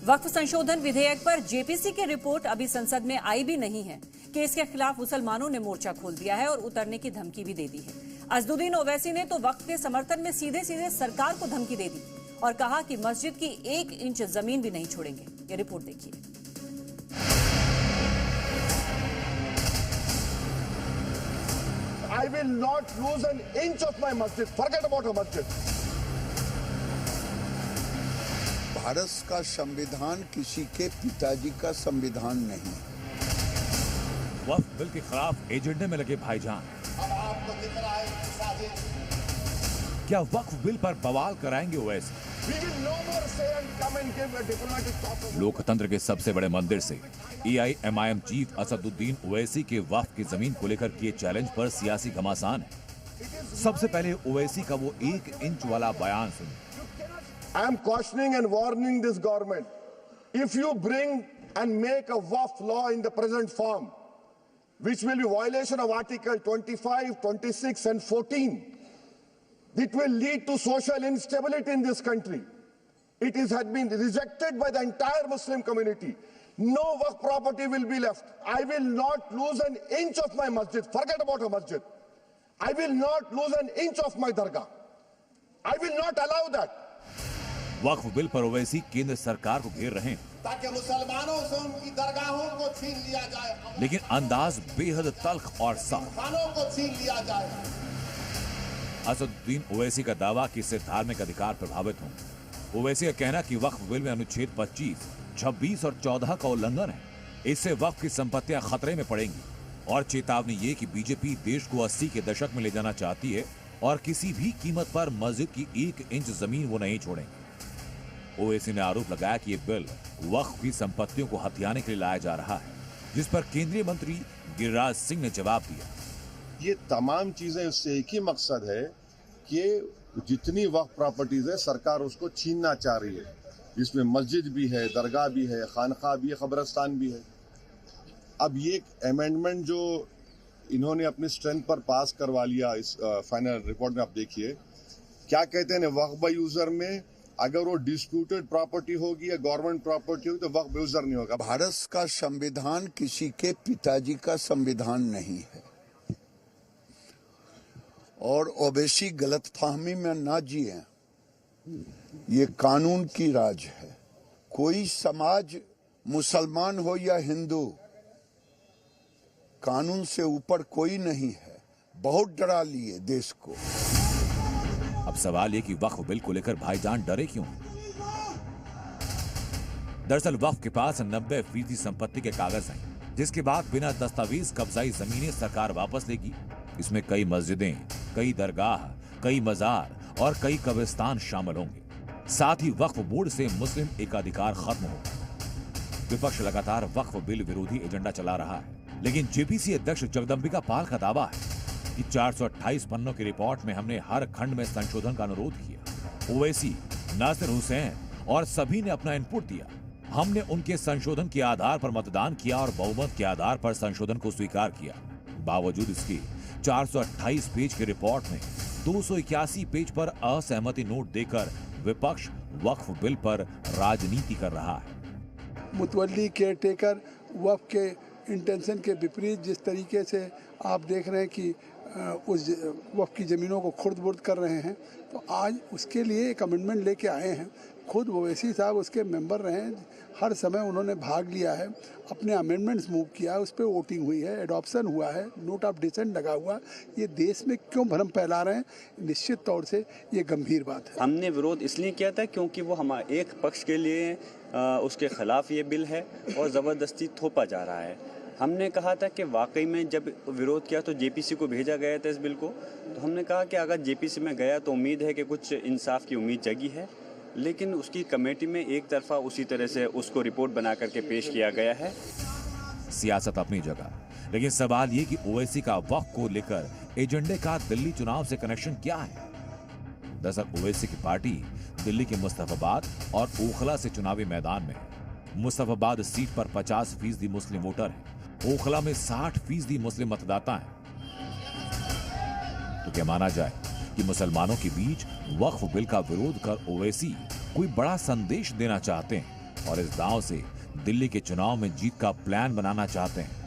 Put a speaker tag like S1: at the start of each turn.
S1: वक्फ संशोधन विधेयक पर जेपीसी की रिपोर्ट अभी संसद में आई भी नहीं है कि इसके खिलाफ मुसलमानों ने मोर्चा खोल दिया है और उतरने की धमकी भी दे दी है। अज़दुद्दीन ओवैसी ने तो वक्फ के समर्थन में सीधे सीधे सरकार को धमकी दे दी और कहा कि मस्जिद की 1 इंच जमीन भी नहीं छोड़ेंगे। ये रिपोर्ट देखिए।
S2: I will not lose an inch of my masjid. Forget about a masjid.
S3: Bharat का संविधान किसी के पिताजी का संविधान नहीं।
S4: वक्फ बिल के खिलाफ एजेंडे में लगे भाईजान।
S2: अब आपको दिख रहा है साजिश।
S4: क्या वक्फ बिल पर बवाल कराएंगे Owaisi?
S2: We will no more say and come and give a diplomatic talk.
S4: लोकतंत्र के सबसे बड़े मंदिर से AIMIM चीफ असदुद्दीन ओवैसी के वक्फ की जमीन को लेकर किए चैलेंज पर सियासी घमासान है। सबसे पहले ओवैसी का वो 1 इंच वाला बयान सुनिए।
S2: I am cautioning and warning this government. If you bring and make a waqf law in the present form, which will be violation of Article 25, 26 and 14, it will lead to social instability in this country. It has been rejected by the entire Muslim community. No waqf property will be left. I will not lose an inch of my masjid. Forget about a masjid. I will not lose an inch of my dargah. I will not allow that.
S4: Waqf bill पर ओवैसी केंद्र सरकार को घेर रहे हैं
S2: ताकि मुसलमानों से उनकी दरगाहों को छीन लिया जाए,
S4: लेकिन अंदाज बेहद तल्ख और साफ।
S2: खानों को छीन लिया जाए।
S4: असदुद्दीन ओवैसी का दावा कि इससे धार्मिक अधिकार प्रभावित होंगे। ओवैसी का कहना कि वक्फ बिल में अनुच्छेद 25, 26 और 14 का उल्लंघन है। इससे वक्फ की संपत्तियां खतरे में पड़ेंगी और चेतावनी ये कि बीजेपी देश को 80 के दशक में ले जाना चाहती है और किसी भी कीमत पर मस्जिद की 1 इंच जमीन वो नहीं छोड़ेंगे। ओवैसी ने आरोप लगाया कि ये बिल वक्फ की संपत्तियों को हथियाने के लिए लाया जा रहा है, जिस पर केंद्रीय मंत्री गिरिराज सिंह ने जवाब दिया।
S5: ये तमाम चीजें उससे एक ही मकसद है कि जितनी वक्फ प्रॉपर्टीज है सरकार उसको छीनना चाह रही है। इसमें मस्जिद भी है, दरगाह भी है, खानका भी है, कब्रिस्तान भी है। अब ये अमेंडमेंट जो इन्होंने अपनी स्ट्रेंथ पर पास करवा लिया, इस फाइनल रिपोर्ट में आप देखिए क्या कहते हैं, वक्फ यूजर में अगर वो डिस्प्यूटेड प्रॉपर्टी होगी या गवर्नमेंट प्रॉपर्टी होगी तो वक्फ यूजर नहीं होगा।
S3: भारत का संविधान किसी के पिताजी का संविधान नहीं है और ओवैसी गलतफहमी में ना जिए। ये कानून की राज है। कोई समाज, मुसलमान हो या हिंदू, कानून से ऊपर कोई नहीं है। बहुत डरा लिए देश को।
S4: अब सवाल ये कि वक्फ बिल को लेकर भाईजान डरे क्यों? दरअसल वक्फ के पास 90% संपत्ति के कागज हैं, जिसके बाद बिना दस्तावेज कब्जाई जमीनें सरकार वापस लेगी। इसमें कई मस्जिदें, कई दरगाह, कई मजार और कई कब्रिस्तान शामिल होंगे। साथ ही वक्फ बोर्ड से मुस्लिम एकाधिकार खत्म होगा। विपक्ष लगातार वक्फ बिल विरोधी एजेंडा चला रहा है, लेकिन जेपीसी अध्यक्ष जगदंबिका पाल का दावा है कि 428 पन्नों की रिपोर्ट में हमने हर खंड में संशोधन का अनुरोध किया। ओवैसी, नासिर हुसैन और सभी ने अपना इनपुट दिया। हमने उनके संशोधन के आधार पर मतदान किया और बहुमत के आधार पर संशोधन को स्वीकार किया। बावजूद इसके 428 पेज की रिपोर्ट में 281 पेज पर असहमति नोट देकर विपक्ष वक्फ बिल पर राजनीति कर रहा है।
S6: मुतवल्ली केयर टेकर वक्फ के इंटेंशन के विपरीत जिस तरीके से आप देख रहे हैं कि उस वक्फ की ज़मीनों को खुर्द-बुर्द कर रहे हैं, तो आज उसके लिए एक अमेंडमेंट लेके आए हैं। खुद ओवैसी साहब उसके मेंबर रहे हैं, हर समय उन्होंने भाग लिया है, अपने अमेंडमेंट्स मूव किया है, उस पर वोटिंग हुई है, एडॉप्शन हुआ है, नोट ऑफ डिसेंट लगा हुआ। ये देश में क्यों भ्रम फैला रहे हैं? निश्चित तौर से ये गंभीर बात है।
S7: हमने विरोध इसलिए किया था क्योंकि वो हमारे एक पक्ष के लिए उसके खिलाफ ये बिल है और ज़बरदस्ती थोपा जा रहा है। हमने कहा था कि वाकई में जब विरोध किया तो जेपीसी को भेजा गया था इस बिल को, तो हमने कहा कि अगर जेपीसी में गया तो उम्मीद है कि कुछ इंसाफ की उम्मीद जगी है, लेकिन उसकी कमेटी में एक तरफा उसी तरह से उसको रिपोर्ट बना करके पेश किया गया है।
S4: सियासत अपनी जगह, लेकिन सवाल ये कि ओवैसी का वक्फ को लेकर एजेंडे का दिल्ली चुनाव से कनेक्शन क्या है? दरअसल ओवैसी की पार्टी दिल्ली के मुस्तफाबाद और ओखला से चुनावी मैदान में है। मुस्तफाबाद सीट पर 50% मुस्लिम वोटर है, ओखला में 60% मुस्लिम मतदाता हैं। तो क्या माना जाए कि मुसलमानों के बीच वक्फ बिल का विरोध कर ओवैसी कोई बड़ा संदेश देना चाहते हैं? और इस दांव से दिल्ली के चुनाव में जीत का प्लान बनाना चाहते हैं।